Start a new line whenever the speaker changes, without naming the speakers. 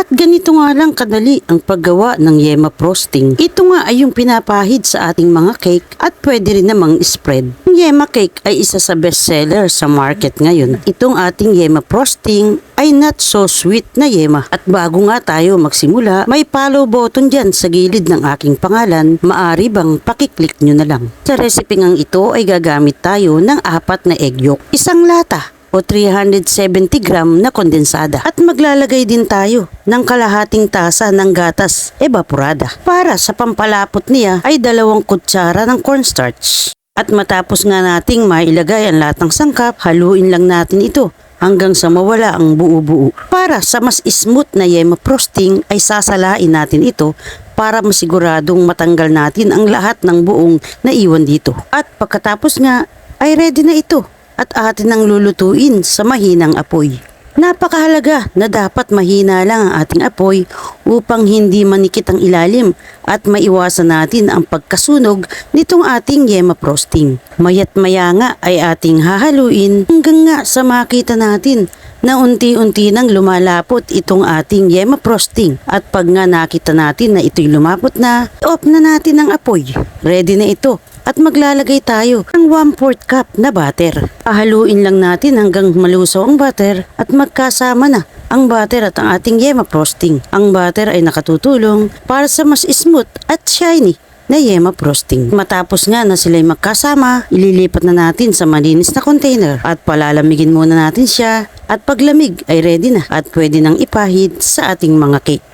At ganito nga lang kadali ang paggawa ng yema frosting. Ito nga ay yung pinapahid sa ating mga cake at pwede rin namang spread. Ang yema cake ay isa sa bestseller sa market ngayon. Itong ating yema frosting ay not so sweet na yema. At bago nga tayo magsimula, may follow button dyan sa gilid ng aking pangalan. Maari bang pakiclick nyo na lang. Sa recipe ngang ito ay gagamit tayo ng 4 na egg yolk, isang lata o 370 gram na kondensada. At maglalagay din tayo ng kalahating tasa ng gatas evaporada. Para sa pampalapot niya ay 2 kutsara ng cornstarch. At matapos nga nating mailagay ang lahat ng sangkap, haluin lang natin ito hanggang sa mawala ang buo-buo. Para sa mas smooth na yema frosting ay sasalain natin ito para masiguradong matanggal natin ang lahat ng buong naiwan dito. At pagkatapos nga ay ready na ito at atin nang lulutuin sa mahinang apoy. Napakahalaga na dapat mahina lang ang ating apoy upang hindi manikit ang ilalim at maiwasan natin ang pagkasunog nitong ating yema frosting. Mayat maya nga ay ating hahaluin hanggang nga sa makita natin na unti-unti nang lumalapot itong ating yema frosting. At pag nga nakita natin na ito'y lumapot na, off na natin ang apoy. Ready na ito. At maglalagay tayo ng 1/4 cup na butter. Pahaluin lang natin hanggang malusaw ang butter at magkasama na ang butter at ang ating yema frosting. Ang butter ay nakatutulong para sa mas smooth at shiny na yema frosting. Matapos nga na sila'y magkasama, ililipat na natin sa malinis na container at palalamigin muna natin siya at paglamig ay ready na at pwede nang ipahid sa ating mga cake.